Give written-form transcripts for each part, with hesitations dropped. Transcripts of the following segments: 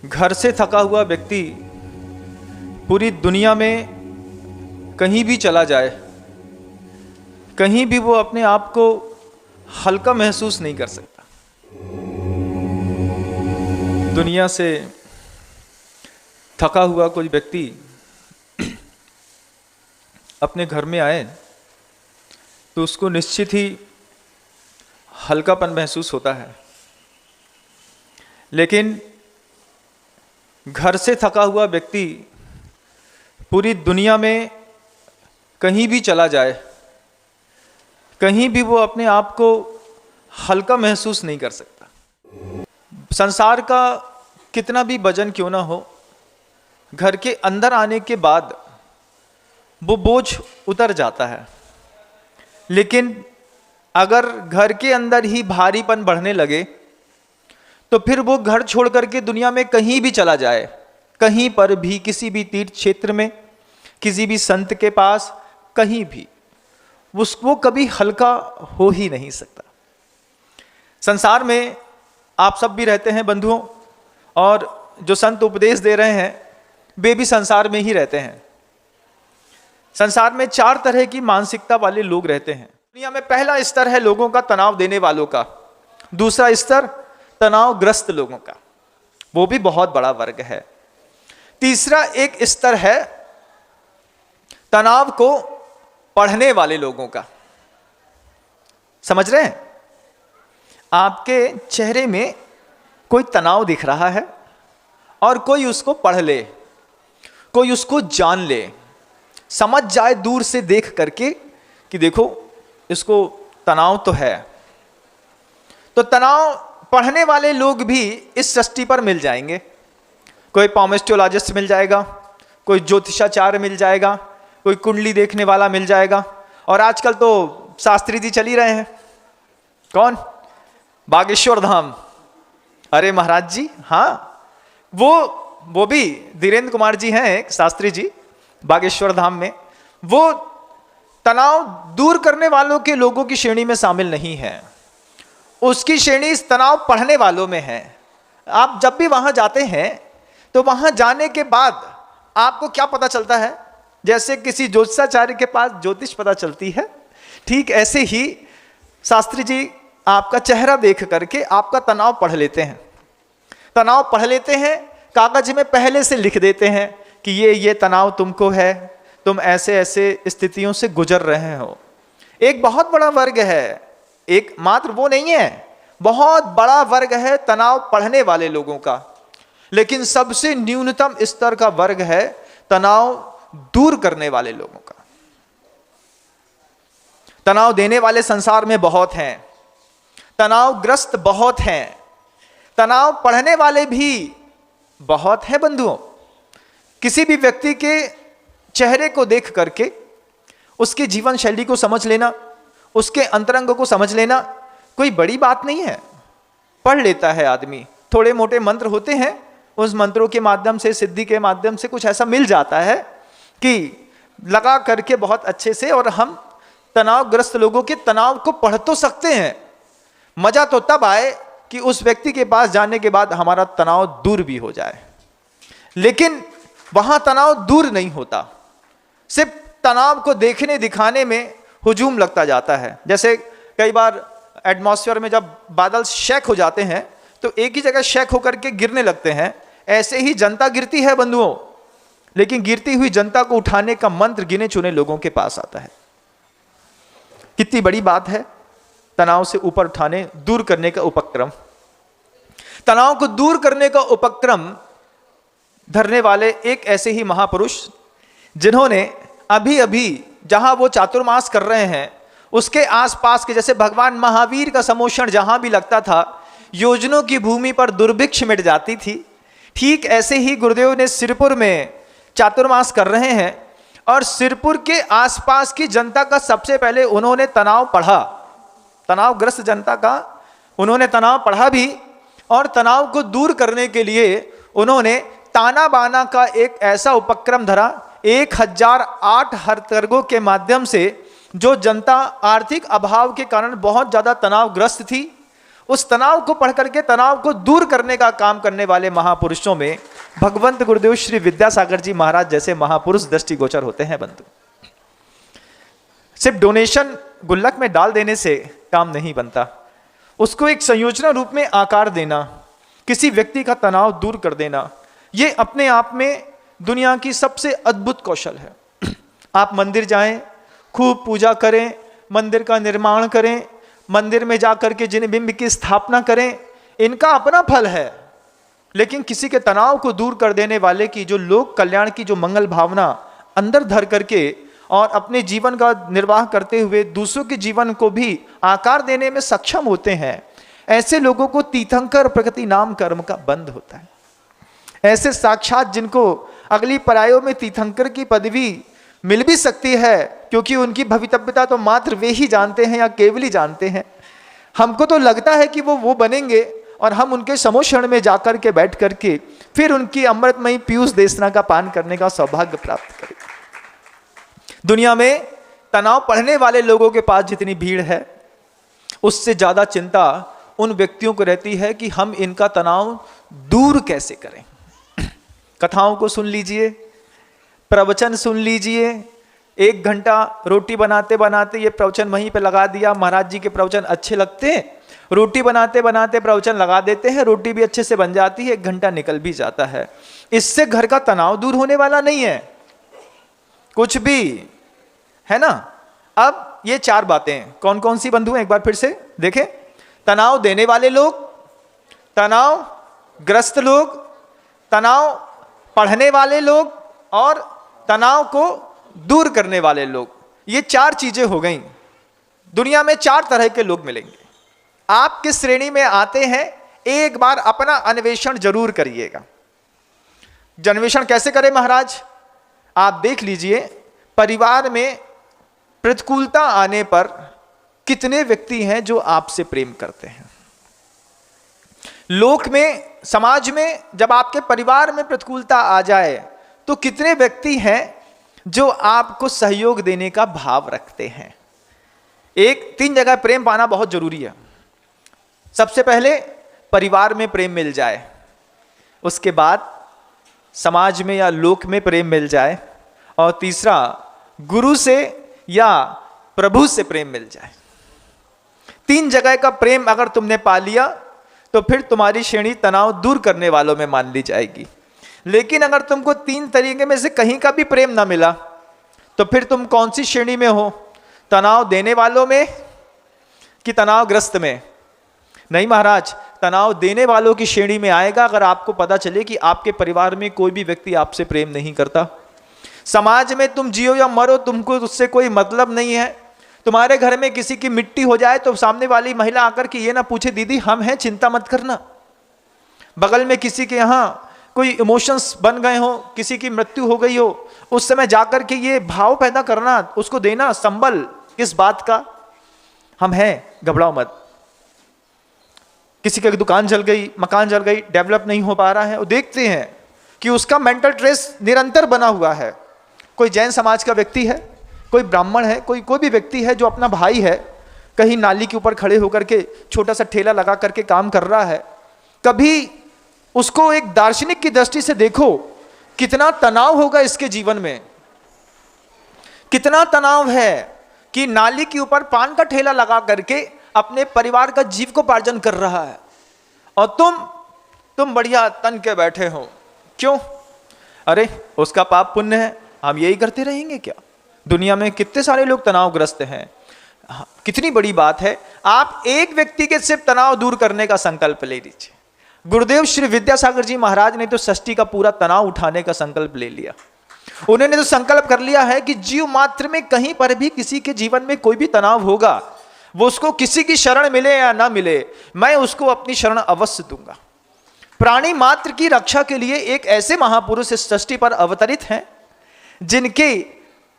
घर से थका हुआ व्यक्ति पूरी दुनिया में कहीं भी चला जाए, कहीं भी वो अपने आप को हल्का महसूस नहीं कर सकता। दुनिया से थका हुआ कोई व्यक्ति अपने घर में आए तो उसको निश्चित ही हल्कापन महसूस होता है, लेकिन घर से थका हुआ व्यक्ति पूरी दुनिया में कहीं भी चला जाए, कहीं भी वो अपने आप को हल्का महसूस नहीं कर सकता। संसार का कितना भी वजन क्यों ना हो, घर के अंदर आने के बाद वो बोझ उतर जाता है। लेकिन अगर घर के अंदर ही भारीपन बढ़ने लगे तो फिर वो घर छोड़ करके दुनिया में कहीं भी चला जाए, कहीं पर भी, किसी भी तीर्थ क्षेत्र में, किसी भी संत के पास, कहीं भी वो कभी हल्का हो ही नहीं सकता। संसार में आप सब भी रहते हैं बंधुओं, और जो संत उपदेश दे रहे हैं वे भी संसार में ही रहते हैं। संसार में 4 तरह की मानसिकता वाले लोग रहते हैं दुनिया में। पहला स्तर है लोगों का तनाव देने वालों का, दूसरा स्तर तनावग्रस्त लोगों का, वो भी बहुत बड़ा वर्ग है। तीसरा एक स्तर है तनाव को पढ़ने वाले लोगों का। समझ रहे हैं? आपके चेहरे में कोई तनाव दिख रहा है और कोई उसको पढ़ ले, कोई उसको जान ले, समझ जाए दूर से देख करके कि देखो इसको तनाव तो है। तो तनाव पढ़ने वाले लोग भी इस सृष्टि पर मिल जाएंगे। कोई पॉमेस्टोलॉजिस्ट मिल जाएगा, कोई ज्योतिषाचार्य मिल जाएगा, कोई कुंडली देखने वाला मिल जाएगा, और आजकल तो शास्त्री जी चल ही रहे हैं। कौन? बागेश्वर धाम। अरे महाराज जी, हाँ, वो भी धीरेन्द्र कुमार जी हैं, एक शास्त्री जी बागेश्वर धाम में। वो तनाव दूर करने वालों के लोगों की श्रेणी में शामिल नहीं है, उसकी श्रेणी इस तनाव पढ़ने वालों में है। आप जब भी वहां जाते हैं तो वहां जाने के बाद आपको क्या पता चलता है? जैसे किसी ज्योतिषाचार्य के पास ज्योतिष पता चलती है, ठीक ऐसे ही शास्त्री जी आपका चेहरा देख करके आपका तनाव पढ़ लेते हैं। तनाव पढ़ लेते हैं, कागज में पहले से लिख देते हैं कि ये तनाव तुमको है, तुम ऐसे ऐसे स्थितियों से गुजर रहे हो। एक बहुत बड़ा वर्ग है, एक मात्र वो नहीं है, बहुत बड़ा वर्ग है तनाव पढ़ने वाले लोगों का। लेकिन सबसे न्यूनतम स्तर का वर्ग है तनाव दूर करने वाले लोगों का। तनाव देने वाले संसार में बहुत हैं, तनावग्रस्त बहुत हैं, तनाव पढ़ने वाले भी बहुत हैं बंधुओं। किसी भी व्यक्ति के चेहरे को देख करके उसके जीवन शैली को समझ लेना, उसके अंतरंग को समझ लेना कोई बड़ी बात नहीं है। पढ़ लेता है आदमी, थोड़े मोटे मंत्र होते हैं, उस मंत्रों के माध्यम से, सिद्धि के माध्यम से कुछ ऐसा मिल जाता है कि लगा करके बहुत अच्छे से, और हम तनावग्रस्त लोगों के तनाव को पढ़ तो सकते हैं। मजा तो तब आए कि उस व्यक्ति के पास जाने के बाद हमारा तनाव दूर भी हो जाए। लेकिन वहां तनाव दूर नहीं होता, सिर्फ तनाव को देखने दिखाने में हुजूम लगता जाता है। जैसे कई बार एटमॉस्फेयर में जब बादल शेक हो जाते हैं तो एक ही जगह शेक होकर के गिरने लगते हैं, ऐसे ही जनता गिरती है बंधुओं। लेकिन गिरती हुई जनता को उठाने का मंत्र गिने चुने लोगों के पास आता है। कितनी बड़ी बात है तनाव से ऊपर उठाने, दूर करने का उपक्रम। तनाव को दूर करने का उपक्रम धरने वाले एक ऐसे ही महापुरुष जिन्होंने अभी अभी जहां वो चातुर्मास कर रहे हैं उसके आसपास के, जैसे भगवान महावीर का समोषण जहां भी लगता था योजनों की भूमि पर दुर्भिक्ष मिट जाती थी, ठीक ऐसे ही गुरुदेव ने सिरपुर में चातुर्मास कर रहे हैं, और सिरपुर के आसपास की जनता का सबसे पहले उन्होंने तनाव पढ़ा। तनावग्रस्त जनता का उन्होंने तनाव पढ़ा भी, और तनाव को दूर करने के लिए उन्होंने ताना बाना का एक ऐसा उपक्रम धरा। 1008 हरकर्गों के माध्यम से जो जनता आर्थिक अभाव के कारण बहुत ज्यादा तनावग्रस्त थी, उस तनाव को पढ़ करके तनाव को दूर करने का काम करने वाले महापुरुषों में भगवंत गुरुदेव श्री विद्यासागर जी महाराज जैसे महापुरुष दृष्टिगोचर होते हैं बंधु। सिर्फ डोनेशन गुल्लक में डाल देने से काम नहीं बनता, उसको एक संयोजना रूप में आकार देना, किसी व्यक्ति का तनाव दूर कर देना, ये अपने आप में दुनिया की सबसे अद्भुत कौशल है। आप मंदिर जाएं, खूब पूजा करें, मंदिर का निर्माण करें, मंदिर में जाकर के जिन बिंब की स्थापना करें, इनका अपना फल है। लेकिन किसी के तनाव को दूर कर देने वाले की जो लोक कल्याण की जो मंगल भावना अंदर धर करके और अपने जीवन का निर्वाह करते हुए दूसरों के जीवन को भी आकार देने में सक्षम होते हैं, ऐसे लोगों को तीर्थंकर प्रकृति नाम कर्म का बंध होता है। ऐसे साक्षात जिनको अगली परायों में तीर्थंकर की पदवी मिल भी सकती है, क्योंकि उनकी भवितव्यता तो मात्र वे ही जानते हैं या केवल ही जानते हैं। हमको तो लगता है कि वो बनेंगे और हम उनके समोषण में जाकर के बैठ करके फिर उनकी अमृतमयी पीयूष देशना का पान करने का सौभाग्य प्राप्त करें। दुनिया में तनाव पढ़ने वाले लोगों के पास जितनी भीड़ है, उससे ज्यादा चिंता उन व्यक्तियों को रहती है कि हम इनका तनाव दूर कैसे करें। कथाओं को सुन लीजिए, प्रवचन सुन लीजिए, 1 घंटा रोटी बनाते बनाते ये प्रवचन वहीं पे लगा दिया। महाराज जी के प्रवचन अच्छे लगते हैं, रोटी बनाते बनाते प्रवचन लगा देते हैं, रोटी भी अच्छे से बन जाती है, 1 घंटा निकल भी जाता है। इससे घर का तनाव दूर होने वाला नहीं है कुछ भी, है ना। अब ये 4 बातें कौन कौन सी बंधु हैं, एक बार फिर से देखें। तनाव देने वाले लोग, तनाव ग्रस्त लोग, तनाव पढ़ने वाले लोग और तनाव को दूर करने वाले लोग। ये 4 चीजें हो गई। दुनिया में 4 तरह के लोग मिलेंगे। आप किस श्रेणी में आते हैं, एक बार अपना अन्वेषण जरूर करिएगा। अन्वेषण कैसे करें महाराज? आप देख लीजिए, परिवार में प्रतिकूलता आने पर कितने व्यक्ति हैं जो आपसे प्रेम करते हैं। लोक में, समाज में जब आपके परिवार में प्रतिकूलता आ जाए तो कितने व्यक्ति हैं जो आपको सहयोग देने का भाव रखते हैं। 3 जगह प्रेम पाना बहुत जरूरी है। सबसे पहले परिवार में प्रेम मिल जाए, उसके बाद समाज में या लोक में प्रेम मिल जाए, और तीसरा गुरु से या प्रभु से प्रेम मिल जाए। 3 जगह का प्रेम अगर तुमने पा लिया तो फिर तुम्हारी श्रेणी तनाव दूर करने वालों में मान ली जाएगी। लेकिन अगर तुमको 3 तरीके में से कहीं का भी प्रेम ना मिला तो फिर तुम कौन सी श्रेणी में हो? तनाव देने वालों में कि तनावग्रस्त में? नहीं महाराज, तनाव देने वालों की श्रेणी में आएगा अगर आपको पता चले कि आपके परिवार में कोई भी व्यक्ति आपसे प्रेम नहीं करता। समाज में तुम जियो या मरो, तुमको उससे कोई मतलब नहीं है। तुम्हारे घर में किसी की मिट्टी हो जाए तो सामने वाली महिला आकर के ये ना पूछे दीदी हम हैं, चिंता मत करना। बगल में किसी के यहाँ कोई इमोशंस बन गए हो, किसी की मृत्यु हो गई हो, उस समय जाकर के ये भाव पैदा करना, उसको देना संबल इस बात का, हम हैं, घबराओ मत। किसी की दुकान जल गई, मकान जल गई, डेवलप नहीं हो पा रहा है, वो देखते हैं कि उसका मेंटल स्ट्रेस निरंतर बना हुआ है। कोई जैन समाज का व्यक्ति है, कोई ब्राह्मण है, कोई भी व्यक्ति है जो अपना भाई है, कहीं नाली के ऊपर खड़े होकर के छोटा सा ठेला लगा करके काम कर रहा है, कभी उसको एक दार्शनिक की दृष्टि से देखो कितना तनाव होगा इसके जीवन में। कितना तनाव है कि नाली के ऊपर पान का ठेला लगा करके अपने परिवार का जीविकोपार्जन कर रहा है, और तुम बढ़िया तन के बैठे हो। क्यों? अरे उसका पाप पुण्य है, हम यही करते रहेंगे क्या? दुनिया में कितने सारे लोग तनावग्रस्त हैं। कितनी बड़ी बात है, आप एक व्यक्ति के सिर्फ तनाव दूर करने का संकल्प ले लीजिए। गुरुदेव श्री विद्यासागर जी महाराज ने तो षष्ठी का पूरा तनाव उठाने का संकल्प ले लिया। उन्होंने तो संकल्प कर लिया है कि जीव मात्र में कहीं पर भी किसी के जीवन में कोई भी तनाव होगा, वो उसको किसी की शरण मिले या ना मिले, मैं उसको अपनी शरण अवश्य दूंगा। प्राणी मात्र की रक्षा के लिए एक ऐसे महापुरुष इस सृष्टि पर अवतरित हैं, जिनके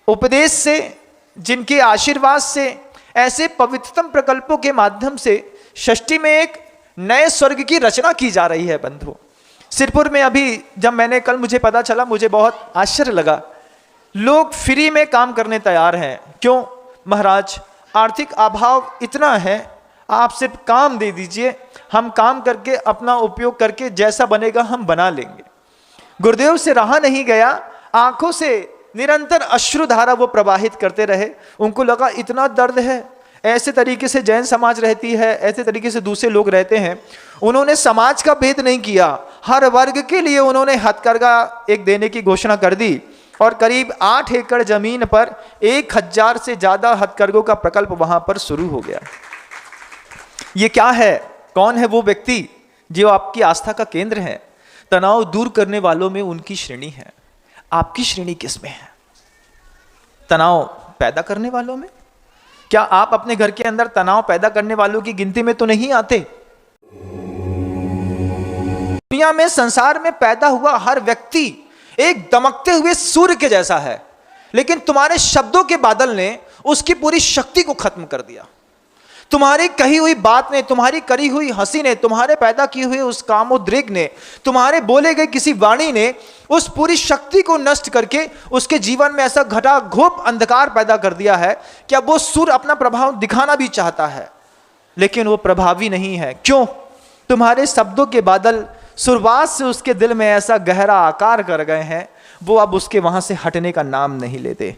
उपदेश से, जिनके आशीर्वाद से, ऐसे पवित्रतम प्रकल्पों के माध्यम से षष्ठी में एक नए स्वर्ग की रचना की जा रही है। बंधु, सिरपुर में अभी जब मैंने कल मुझे पता चला, मुझे बहुत आश्चर्य लगा। लोग फ्री में काम करने तैयार हैं। क्यों महाराज? आर्थिक अभाव इतना है, आप सिर्फ काम दे दीजिए, हम काम करके अपना उपयोग करके जैसा बनेगा हम बना लेंगे। गुरुदेव से रहा नहीं गया, आंखों से निरंतर अश्रुधारा वो प्रवाहित करते रहे। उनको लगा इतना दर्द है, ऐसे तरीके से जैन समाज रहती है, ऐसे तरीके से दूसरे लोग रहते हैं। उन्होंने समाज का भेद नहीं किया, हर वर्ग के लिए उन्होंने हथकरघा एक देने की घोषणा कर दी और करीब 8 एकड़ जमीन पर 1000 से ज्यादा हथकरघों का प्रकल्प वहां पर शुरू हो गया। ये क्या है? कौन है वो व्यक्ति जो आपकी आस्था का केंद्र है? तनाव दूर करने वालों में उनकी श्रेणी है। आपकी श्रेणी किसमें है? तनाव पैदा करने वालों में? क्या आप अपने घर के अंदर तनाव पैदा करने वालों की गिनती में तो नहीं आते? दुनिया में, संसार में पैदा हुआ हर व्यक्ति एक दमकते हुए सूर्य के जैसा है, लेकिन तुम्हारे शब्दों के बादल ने उसकी पूरी शक्ति को खत्म कर दिया। तुम्हारी कही हुई बात ने, तुम्हारी करी हुई हंसी ने, तुम्हारे पैदा किए हुए उस कामोद्रेक ने, तुम्हारे बोले गए किसी वाणी ने उस पूरी शक्ति को नष्ट करके उसके जीवन में ऐसा घटा घोप अंधकार पैदा कर दिया है कि अब वो सूर्य अपना प्रभाव दिखाना भी चाहता है, लेकिन वो प्रभावी नहीं है। क्यों? तुम्हारे शब्दों के बादल शुरुआत से उसके दिल में ऐसा गहरा आकार कर गए हैं, वो अब उसके वहां से हटने का नाम नहीं लेते।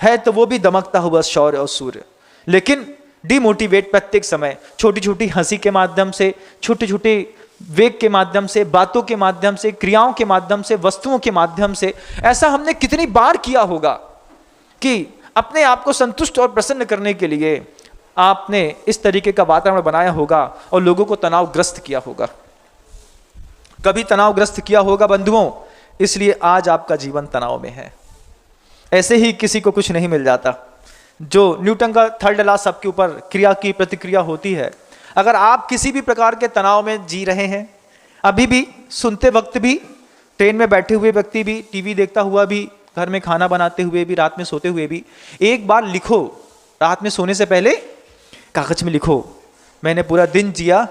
है तो वो भी दमकता हुआ शौर्य और सूर्य, लेकिन डिमोटिवेट प्रत्येक समय छोटी छोटी हंसी के माध्यम से, छोटे छोटे वेग के माध्यम से, बातों के माध्यम से, क्रियाओं के माध्यम से, वस्तुओं के माध्यम से। ऐसा हमने कितनी बार किया होगा कि अपने आप को संतुष्ट और प्रसन्न करने के लिए आपने इस तरीके का वातावरण बनाया होगा और लोगों को तनावग्रस्त किया होगा। कभी तनावग्रस्त किया होगा बंधुओं, इसलिए आज आपका जीवन तनाव में है। ऐसे ही किसी को कुछ नहीं मिल जाता। जो न्यूटन का थर्ड लॉ सबके ऊपर क्रिया की प्रतिक्रिया होती है। अगर आप किसी भी प्रकार के तनाव में जी रहे हैं, अभी भी सुनते वक्त भी, ट्रेन में बैठे हुए व्यक्ति भी, टीवी देखता हुआ भी, घर में खाना बनाते हुए भी, रात में सोते हुए भी, एक बार लिखो, रात में सोने से पहले कागज में लिखो, मैंने पूरा दिन जिया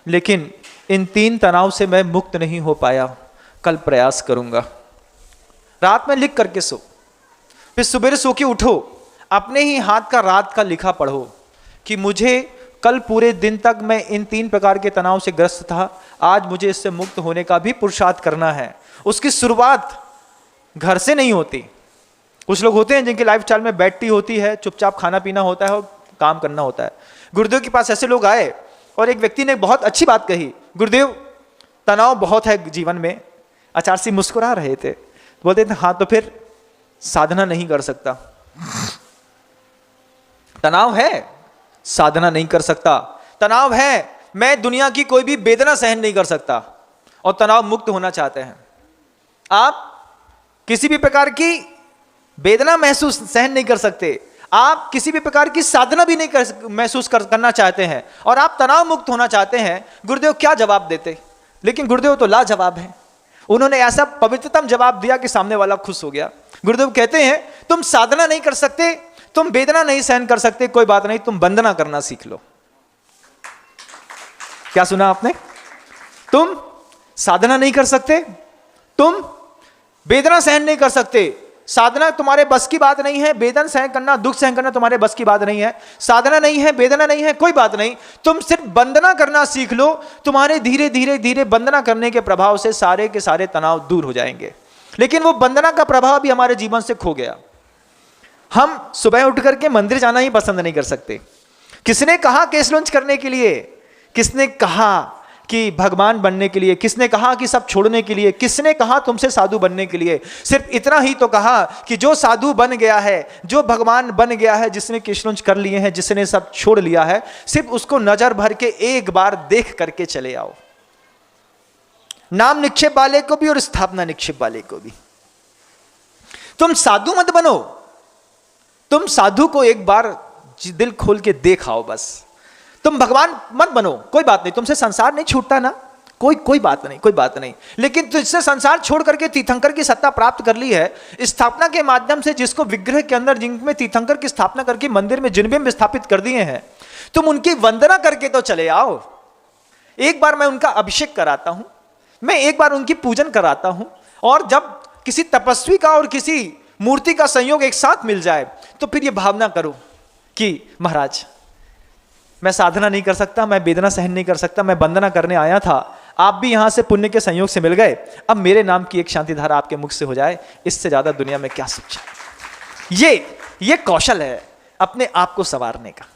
लेकिन इन 3 तनाव से मैं मुक्त नहीं हो पाया, कल प्रयास करूंगा। रात में लिख करके सो, फिर सुबह सो के उठो, अपने ही हाथ का रात का लिखा पढ़ो कि मुझे कल पूरे दिन तक मैं इन 3 प्रकार के तनाव से ग्रस्त था, आज मुझे इससे मुक्त होने का भी पुरुषार्थ करना है। उसकी शुरुआत घर से नहीं होती। कुछ लोग होते हैं जिनकी लाइफस्टाइल में बैठती होती है, चुपचाप खाना पीना होता है और काम करना होता है। गुरुदेव के पास ऐसे लोग आए और एक व्यक्ति ने बहुत अच्छी बात कही, गुरुदेव तनाव बहुत है जीवन में। आचार्य जी मुस्कुरा रहे थे, बोलते थे हाँ तो फिर साधना नहीं कर सकता। तनाव है, साधना नहीं कर सकता। तनाव है, मैं दुनिया की कोई भी वेदना सहन नहीं कर सकता और तनाव मुक्त होना चाहते हैं। आप किसी भी प्रकार की वेदना सहन नहीं कर सकते, आप किसी भी प्रकार की साधना भी नहीं महसूस करना चाहते हैं और आप तनाव मुक्त होना चाहते हैं। गुरुदेव क्या जवाब देते? लेकिन गुरुदेव तो लाजवाब है। उन्होंने ऐसा पवित्रतम जवाब दिया कि सामने वाला खुश हो गया। गुरुदेव कहते हैं तुम साधना नहीं कर सकते, तुम वेदना नहीं सहन कर सकते, कोई बात नहीं, तुम वंदना करना सीख लो। क्या सुना आपने? तुम साधना नहीं कर सकते, तुम वेदना सहन नहीं कर सकते, साधना तुम्हारे बस की बात नहीं है, वेदना सहन करना, दुख सहन करना तुम्हारे बस की बात नहीं है, साधना नहीं है, वेदना नहीं है, कोई बात नहीं, तुम सिर्फ वंदना करना सीख लो। तुम्हारे धीरे धीरे धीरे वंदना करने के प्रभाव से सारे के सारे तनाव दूर हो जाएंगे। लेकिन वो वंदना का प्रभाव भी हमारे जीवन से खो गया। हम सुबह उठ करके मंदिर जाना ही पसंद नहीं कर सकते। किसने कहा केस लॉन्च करने के लिए? किसने कहा कि भगवान बनने के लिए? किसने कहा कि सब छोड़ने के लिए? किसने कहा तुमसे साधु बनने के लिए? सिर्फ इतना ही तो कहा कि जो साधु बन गया है, जो भगवान बन गया है, जिसने केस लॉन्च कर लिए हैं, जिसने सब छोड़ लिया है, सिर्फ उसको नजर भर के एक बार देख करके चले आओ। नाम निक्षेप वाले को भी और स्थापना निक्षेप वाले को भी। तुम साधु मत बनो, तुम साधु को एक बार दिल खोल के देखाओ बस। तुम भगवान मत बनो, कोई बात नहीं, तुमसे संसार नहीं छूटता ना, कोई बात नहीं, कोई बात नहीं। लेकिन तुझसे संसार छोड़ करके तीर्थंकर की सत्ता प्राप्त कर ली है, स्थापना के माध्यम से जिसको विग्रह के अंदर जिनमें तीर्थंकर की स्थापना करके मंदिर में जिनबिंब स्थापित कर दिए हैं, तुम उनकी वंदना करके तो चले आओ। एक बार मैं उनका अभिषेक कराता हूं, मैं एक बार उनकी पूजन कराता हूं, और जब किसी तपस्वी का और किसी मूर्ति का संयोग एक साथ मिल जाए तो फिर ये भावना करो कि महाराज मैं साधना नहीं कर सकता, मैं वेदना सहन नहीं कर सकता, मैं वंदना करने आया था, आप भी यहां से पुण्य के संयोग से मिल गए, अब मेरे नाम की एक शांति धारा आपके मुख से हो जाए, इससे ज्यादा दुनिया में क्या सोचा। ये कौशल है अपने आप को संवारने का,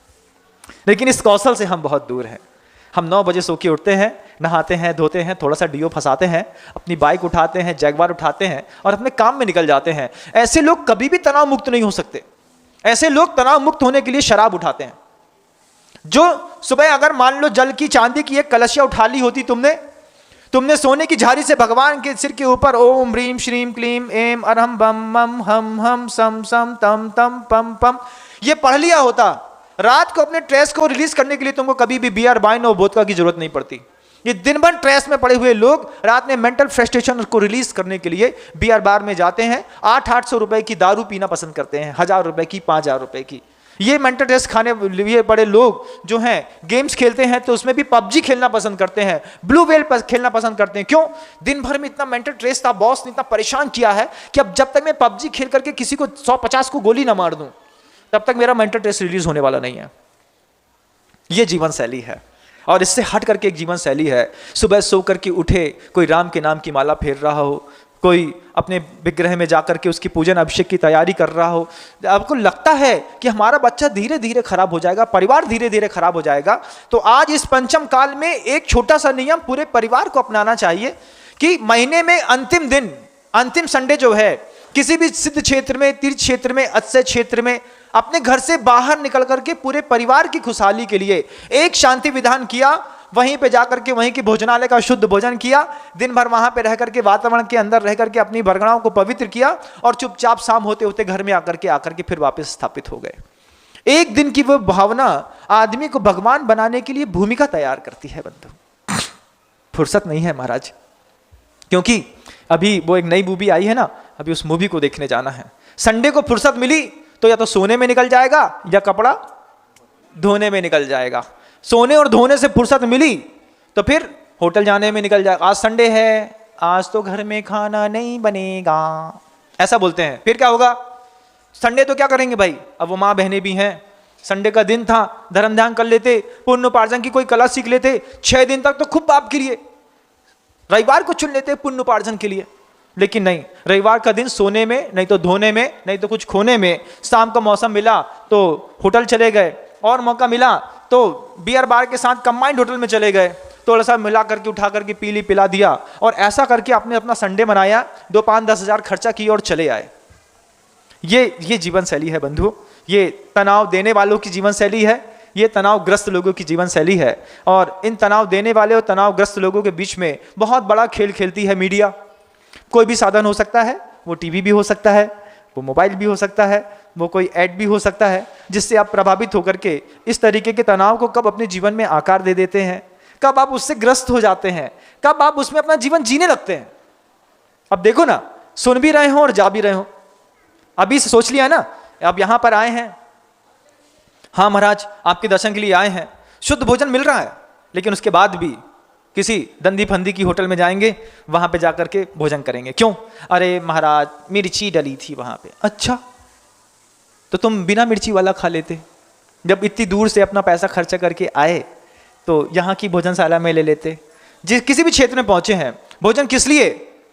लेकिन इस कौशल से हम बहुत दूर हैं। हम 9 बजे सो के उठते हैं, नहाते हैं, धोते हैं, थोड़ा सा डीओ फंसाते हैं, अपनी बाइक उठाते हैं, जैगवार उठाते हैं और अपने काम में निकल जाते हैं। ऐसे लोग कभी भी तनाव मुक्त नहीं हो सकते। ऐसे लोग तनाव मुक्त होने के लिए शराब उठाते हैं। जो सुबह अगर मान लो जल की चांदी की एक कलशिया उठा ली होती तुमने सोने की झाड़ी से भगवान के सिर के ऊपर ओम ह्रीम श्रीम क्लीम एम अरहम बम मम हम सम सम तम तम पम पम ये पढ़ लिया होता, रात को अपने स्ट्रेस को रिलीज करने के लिए तुमको कभी भी बियर वाइन और वोदका की जरूरत नहीं पड़ती। ये दिन भर स्ट्रेस में पड़े हुए लोग रात में मेंटल फ्रस्ट्रेशन को रिलीज करने के लिए बियर बार में जाते हैं, 800 रुपए की दारू पीना पसंद करते हैं, 1000 रुपए की, 5000 रुपए की। ये मेंटल स्ट्रेस खाने लिए बड़े लोग जो हैं गेम्स खेलते हैं तो उसमें भी पबजी खेलना पसंद करते हैं, ब्लू वेल खेलना पसंद करते हैं। क्यों? दिन भर में इतना मेंटल स्ट्रेस था, बॉस ने इतना परेशान किया है कि अब जब तक मैं पबजी खेल करके किसी को 150 को गोली ना मार दूं तब तक मेरा मेंटल स्ट्रेस रिलीज होने वाला नहीं है। ये जीवन शैली है। और इससे हट करके एक जीवन शैली है, सुबह सो करके उठे, कोई राम के नाम की माला फेर रहा हो, कोई अपने विग्रह में जाकर के उसकी पूजन अभिषेक की तैयारी कर रहा हो। आपको लगता है कि हमारा बच्चा धीरे धीरे खराब हो जाएगा, परिवार धीरे धीरे खराब हो जाएगा, तो आज इस पंचम काल में एक छोटा सा नियम पूरे परिवार को अपनाना चाहिए कि महीने में अंतिम दिन, अंतिम संडे जो है, किसी भी सिद्ध क्षेत्र में, तीर्थ क्षेत्र में, अक्षय क्षेत्र में अपने घर से बाहर निकल करके पूरे परिवार की खुशहाली के लिए एक शांति विधान किया, वहीं पे जाकर के वहीं के भोजनालय का शुद्ध भोजन किया, दिन भर वहां पे रह करके वातावरण के अंदर रह करके अपनी वर्गणाओं को पवित्र किया और चुपचाप शाम होते होते घर में आकर के फिर वापस स्थापित हो गए। एक दिन की वो भावना आदमी को भगवान बनाने के लिए भूमिका तैयार करती है बंधु। फुर्सत नहीं है महाराज, क्योंकि अभी वो एक नई मूवी आई है ना, अभी उस मूवी को देखने जाना है। संडे को फुर्सत मिली तो या तो सोने में निकल जाएगा या कपड़ा धोने में निकल जाएगा। सोने और धोने से फुर्सत मिली तो फिर होटल जाने में निकल जाएगा। आज संडे है, आज तो घर में खाना नहीं बनेगा, ऐसा बोलते हैं। फिर क्या होगा? संडे तो क्या करेंगे भाई? अब वो माँ बहनें भी हैं, संडे का दिन था, धर्म ध्यान कर लेते, पुण्य उपार्जन की कोई कला सीख लेते, 6 दिन तक तो खूब पाप के लिए, रविवार को चुन लेते पुण्य उपार्जन के लिए। लेकिन नहीं, रविवार का दिन सोने में, नहीं तो धोने में, नहीं तो कुछ खोने में। शाम का मौसम मिला तो होटल चले गए, और मौका मिला तो बियर बार के साथ कंबाइंड होटल में चले गए, थोड़ा सा मिला करके उठा करके पी पिला दिया, और ऐसा करके आपने अपना संडे मनाया, 2, 5, 10 हज़ार खर्चा किया और चले आए। ये जीवन शैली है बंधु, ये तनाव देने वालों की जीवन शैली है, ये तनावग्रस्त लोगों की जीवन शैली है। और इन तनाव देने वाले और तनावग्रस्त लोगों के बीच में बहुत बड़ा खेल खेलती है मीडिया। कोई भी साधन हो सकता है, वो टीवी भी हो सकता है, वो मोबाइल भी हो सकता है, वो कोई ऐड भी हो सकता है, जिससे आप प्रभावित होकर के इस तरीके के तनाव को कब अपने जीवन में आकार दे देते हैं, कब आप उससे ग्रस्त हो जाते हैं, कब आप उसमें अपना जीवन जीने लगते हैं। अब देखो ना, सुन भी रहे हो और जा भी रहे हो। अभी से सोच लिया ना, अब यहां पर आए हैं, हाँ महाराज आपके दर्शन के लिए आए हैं, शुद्ध भोजन मिल रहा है, लेकिन उसके बाद भी किसी दंदी फंदी की होटल में जाएंगे, वहां पे जाकर के भोजन करेंगे। क्यों? अरे महाराज मिर्ची डली थी वहां पे। अच्छा, तो तुम बिना मिर्ची वाला खा लेते। जब इतनी दूर से अपना पैसा खर्चा करके आए तो यहाँ की भोजनशाला में ले लेते। जिस किसी भी क्षेत्र में पहुंचे हैं, भोजन किस लिए?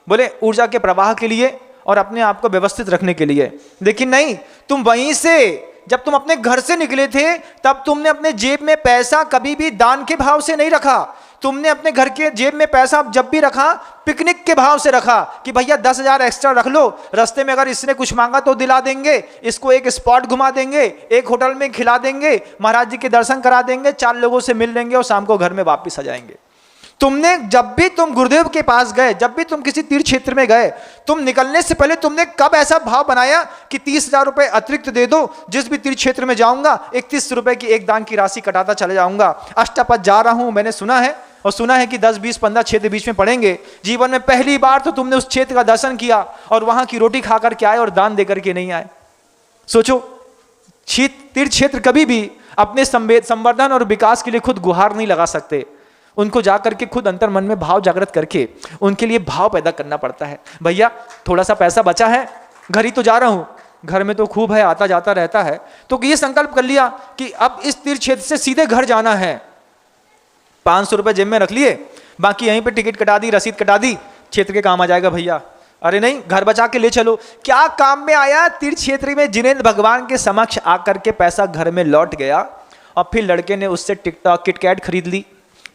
बोले ऊर्जा के प्रवाह के लिए और अपने आप को व्यवस्थित रखने के लिए। लेकिन नहीं, तुम वहीं से, जब तुम अपने घर से निकले थे तब तुमने अपने जेब में पैसा कभी भी दान के भाव से नहीं रखा। तुमने अपने घर के जेब में पैसा जब भी रखा, पिकनिक के भाव से रखा कि भैया 10,000 एक्स्ट्रा रख लो, रास्ते में अगर इसने कुछ मांगा तो दिला देंगे, इसको एक स्पॉट घुमा देंगे, एक होटल में खिला देंगे, महाराज जी के दर्शन करा देंगे, 4 लोगों से मिल लेंगे और शाम को घर में वापस आ जाएंगे। तुमने जब भी तुम गुरुदेव के पास गए, जब भी तुम किसी तीर्थ क्षेत्र में गए, तुम निकलने से पहले तुमने कब ऐसा भाव बनाया कि 30,000 रुपए अतिरिक्त दे दो, जिस भी तीर्थ क्षेत्र में जाऊंगा 31 रुपए की एक दान की राशि कटाता चले जाऊंगा। अष्टपद जा रहा हूं, मैंने सुना है, और सुना है कि 10, 20, 15 क्षेत्र बीच में पड़ेंगे। जीवन में पहली बार तो तुमने उस क्षेत्र का दर्शन किया और वहां की रोटी खाकर के आए और दान देकर के नहीं आए। सोचो, तीर्थ क्षेत्र कभी भी अपने संवर्धन और विकास के लिए खुद गुहार नहीं लगा सकते। उनको जाकर के खुद अंतर मन में भाव जागृत करके उनके लिए भाव पैदा करना पड़ता है। भैया थोड़ा सा पैसा बचा है, घर ही तो जा रहा हूं, घर में तो खूब है, आता जाता रहता है, तो ये संकल्प कर लिया कि अब इस तीर्थ क्षेत्र से सीधे घर जाना है। 500 रुपये जेब में रख लिए, बाकी यहीं पे टिकट कटा दी, रसीद कटा दी, क्षेत्र के काम आ जाएगा भैया। अरे नहीं, घर बचा के ले चलो। क्या काम में आया? तीर्थ क्षेत्र में जिनेंद्र भगवान के समक्ष आकर के पैसा घर में लौट गया, और फिर लड़के ने उससे टिकटॉक किटकैट खरीद ली,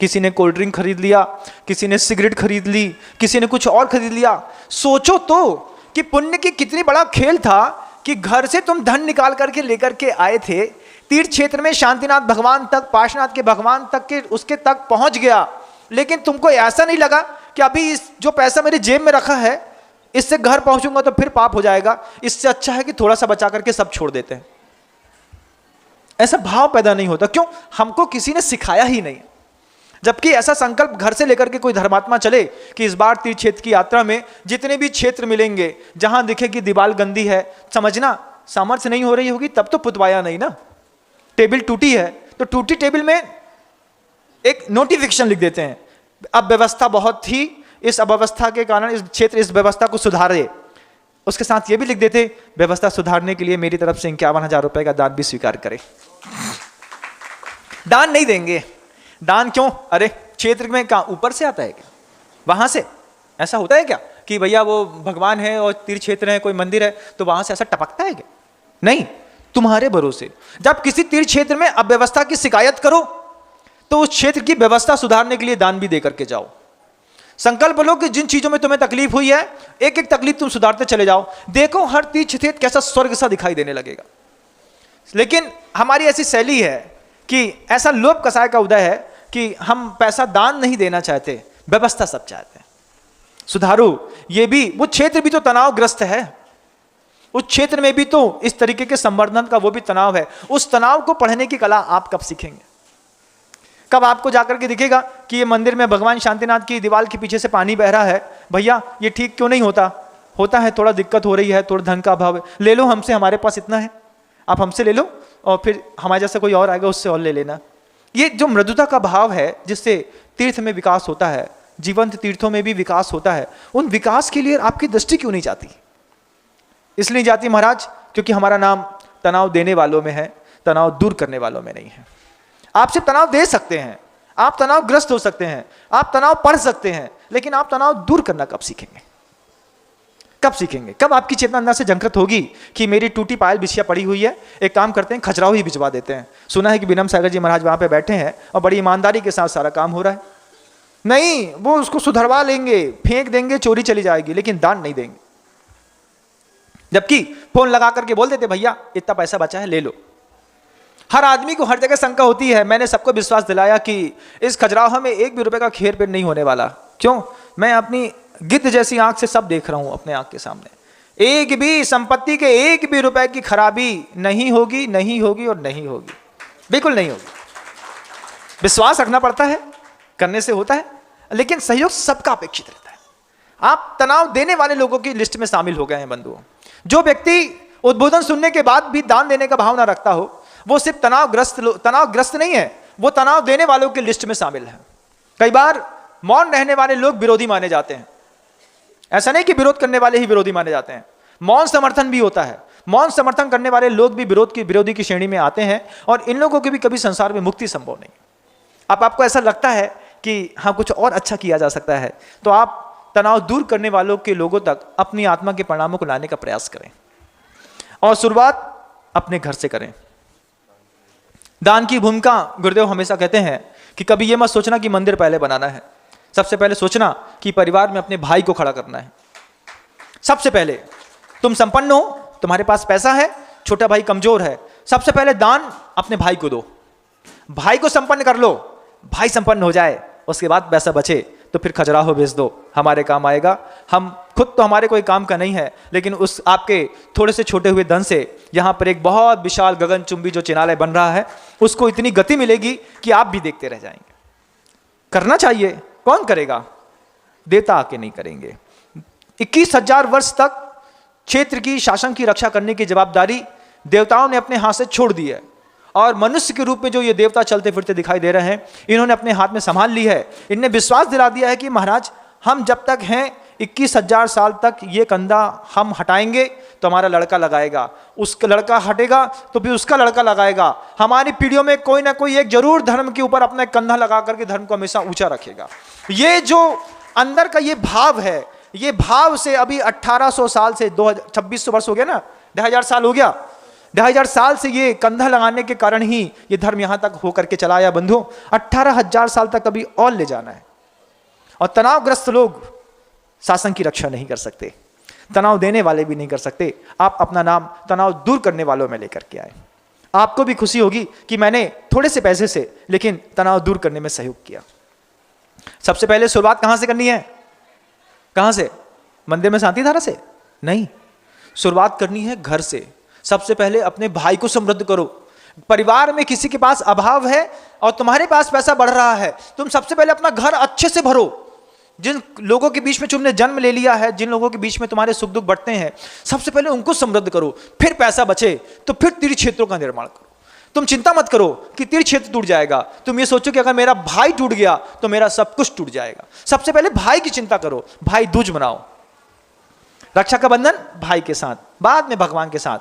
किसी ने कोल्ड ड्रिंक खरीद लिया, किसी ने सिगरेट खरीद ली, किसी ने कुछ और खरीद लिया। सोचो तो कि पुण्य की कितनी बड़ा खेल था कि घर से तुम धन निकाल करके लेकर के आए थे, तीर्थ क्षेत्र में शांतिनाथ भगवान तक, पार्श्वनाथ के भगवान तक के उसके तक पहुंच गया, लेकिन तुमको ऐसा नहीं लगा कि अभी इस जो पैसा मेरे जेब में रखा है इससे घर पहुंचूंगा तो फिर पाप हो जाएगा, इससे अच्छा है कि थोड़ा सा बचा करके सब छोड़ देते हैं। ऐसा भाव पैदा नहीं होता। क्यों? हमको किसी ने सिखाया ही नहीं। जबकि ऐसा संकल्प घर से लेकर के कोई धर्मात्मा चले कि इस बार तीर्थ क्षेत्र की यात्रा में जितने भी क्षेत्र मिलेंगे, जहां दिखे कि दीवार गंदी है, समझना सामर्थ्य नहीं हो रही होगी तब तो पुतवाया नहीं ना। टेबल टूटी है तो टूटी टेबल में एक नोटिफिकेशन लिख देते हैं, अब व्यवस्था बहुत थी, इस अव्यवस्था के कारण इस क्षेत्र इस व्यवस्था को सुधारे। उसके साथ ये भी लिख देते, व्यवस्था सुधारने के लिए मेरी तरफ से 51,000 रुपए का दान भी स्वीकार करें। दान नहीं देंगे। दान क्यों? अरे क्षेत्र में कहां ऊपर से आता है क्या? वहां से ऐसा होता है क्या कि भैया वो भगवान है और तीर्थ क्षेत्र है, कोई मंदिर है तो वहां से ऐसा टपकता है क्या? नहीं, तुम्हारे भरोसे। जब किसी तीर्थ क्षेत्र में अव्यवस्था की शिकायत करो तो उस क्षेत्र की व्यवस्था सुधारने के लिए दान भी दे करके जाओ। संकल्प लो कि जिन चीजों में तुम्हें तकलीफ हुई है, एक एक तकलीफ तुम सुधारते चले जाओ। देखो हर तीर्थ क्षेत्र कैसा स्वर्ग सा दिखाई देने लगेगा। लेकिन हमारी ऐसी शैली है कि ऐसा लोभ कसाय का उदय है कि हम पैसा दान नहीं देना चाहते, व्यवस्था सब चाहते हैं। सुधारो ये भी, वो क्षेत्र भी तो तनावग्रस्त है, उस क्षेत्र में भी तो इस तरीके के संवर्धन का वो भी तनाव है। उस तनाव को पढ़ने की कला आप कब सीखेंगे? कब आपको जाकर के दिखेगा कि ये मंदिर में भगवान शांतिनाथ की दीवार के पीछे से पानी बह रहा है, भैया ये ठीक क्यों नहीं होता? होता है, थोड़ा दिक्कत हो रही है, थोड़ा धन का अभाव है, ले लो हमसे, हमारे पास इतना है, आप हमसे ले लो और फिर हमारे जैसे कोई और आएगा उससे और ले लेना। ये जो मृदुता का भाव है जिससे तीर्थ में विकास होता है, जीवंत तीर्थों में भी विकास होता है, उन विकास के लिए आपकी दृष्टि क्यों नहीं जाती? इसलिए जाती महाराज क्योंकि हमारा नाम तनाव देने वालों में है, तनाव दूर करने वालों में नहीं है। आप सिर्फ तनाव दे सकते हैं, आप तनावग्रस्त हो सकते हैं, आप तनाव पढ़ सकते हैं, लेकिन आप तनाव दूर करना कब सीखेंगे? कब सीखेंगे? कब आपकी चेतना अंदर से जागृत होगी कि मेरी टूटी पायल बिछिया पड़ी हुई है, एक काम करते हैं खजुराहो ही भिजवा देते हैं। सुना है कि विनम्र सागर जी महाराज वहां पे बैठे हैं और बड़ी ईमानदारी के साथ सारा काम हो रहा है। नहीं, वो उसको सुधरवा लेंगे, फेंक देंगे, चोरी चली जाएगी, लेकिन दान नहीं देंगे। जबकि फोन लगा करके बोल देते भैया इतना पैसा बचा है ले लो। हर आदमी को हर जगह शंका होती है। मैंने सबको विश्वास दिलाया कि इस खजुराहो में एक भी रुपए का खेर पेट नहीं होने वाला। क्यों? मैं अपनी गिद्ध जैसी आंख से सब देख रहा हूं अपने आंख के सामने। एक भी संपत्ति के एक भी रुपए की खराबी नहीं होगी, नहीं होगी और नहीं होगी, बिल्कुल नहीं होगी। विश्वास रखना पड़ता है, करने से होता है, लेकिन सहयोग सबका अपेक्षित रहता है। आप तनाव देने वाले लोगों की लिस्ट में शामिल हो गए हैं बंधुओं। जो व्यक्ति उद्बोधन सुनने के बाद भी दान देने का भाव ना रखता हो, वो सिर्फ तनावग्रस्त नहीं है, वो तनाव देने वालों की लिस्ट में शामिल है। कई बार मौन रहने वाले लोग विरोधी माने जाते हैं। ऐसा नहीं कि विरोध करने वाले ही विरोधी माने जाते हैं, मौन समर्थन भी होता है। मौन समर्थन करने वाले लोग भी विरोधी की श्रेणी में आते हैं, और इन लोगों की भी कभी संसार में मुक्ति संभव नहीं। अब आपको ऐसा लगता है कि हाँ कुछ और अच्छा किया जा सकता है, तो आप तनाव दूर करने वालों के लोगों तक अपनी आत्मा के परिणामों को लाने का प्रयास करें, और शुरुआत अपने घर से करें। दान की भूमिका गुरुदेव हमेशा कहते हैं कि कभी यह मत सोचना कि मंदिर पहले बनाना है, सबसे पहले सोचना कि परिवार में अपने भाई को खड़ा करना है। सबसे पहले तुम संपन्न हो, तुम्हारे पास पैसा है, छोटा भाई कमजोर है, सबसे पहले दान अपने भाई को दो, भाई को संपन्न कर लो, भाई संपन्न हो जाए, उसके बाद पैसा बचे तो फिर खजुराहो भेज दो, हमारे काम आएगा। हम खुद तो हमारे कोई काम का नहीं है, लेकिन उस आपके थोड़े से छोटे हुए धन से यहाँ पर एक बहुत विशाल गगनचुंबी जो चिनालय बन रहा है, उसको इतनी गति मिलेगी कि आप भी देखते रह जाएंगे। करना चाहिए, कौन करेगा? देवता आके नहीं करेंगे। 21,000 वर्ष तक क्षेत्र की शासन की रक्षा करने की जवाबदारी देवताओं ने अपने हाथ से छोड़ दी है, और मनुष्य के रूप में जो ये देवता चलते फिरते दिखाई दे रहे हैं, इन्होंने अपने हाथ में संभाल ली है। इन्हें विश्वास दिला दिया है कि महाराज हम जब तक हैं 21,000 साल तक ये कंधा हम हटाएंगे तो हमारा लड़का लगाएगा, उसका लड़का हटेगा तो फिर उसका लड़का लगाएगा। हमारी पीढ़ियों में कोई ना कोई एक जरूर धर्म के ऊपर अपना कंधा लगा करके धर्म को हमेशा ऊंचा रखेगा। ये जो अंदर का ये भाव है, ये भाव से अभी 1800 साल से 2600 वर्ष हो गया ना, 2500 साल हो गया, 2500 साल से ये कंधा लगाने के कारण ही ये धर्म यहां तक होकर के चला आया। बंधुओं, 18,000 साल तक अभी और ले जाना है। और तनावग्रस्त लोग शासन की रक्षा नहीं कर सकते, तनाव देने वाले भी नहीं कर सकते। आप अपना नाम तनाव दूर करने वालों में लेकर के आए। आपको भी खुशी होगी कि मैंने थोड़े से पैसे से लेकिन तनाव दूर करने में सहयोग किया। सबसे पहले शुरुआत कहां से करनी है? कहां से? मंदिर में शांति धारा से नहीं, शुरुआत करनी है घर से। सबसे पहले अपने भाई को समृद्ध करो। परिवार में किसी के पास अभाव है और तुम्हारे पास पैसा बढ़ रहा है, तुम सबसे पहले अपना घर अच्छे से भरो। जिन लोगों के बीच में तुमने जन्म ले लिया है, जिन लोगों के बीच में तुम्हारे सुख दुख बढ़ते हैं, सबसे पहले उनको समृद्ध करो। फिर पैसा बचे तो फिर तीर्थ क्षेत्रों का निर्माण करो। तुम चिंता मत करो कि तीर्थ क्षेत्र टूट जाएगा, तुम ये सोचो कि अगर मेरा भाई टूट गया तो मेरा सब कुछ टूट जाएगा। सबसे पहले भाई की चिंता करो, भाई दूज बनाओ, रक्षा का बंधन भाई के साथ, बाद में भगवान के साथ।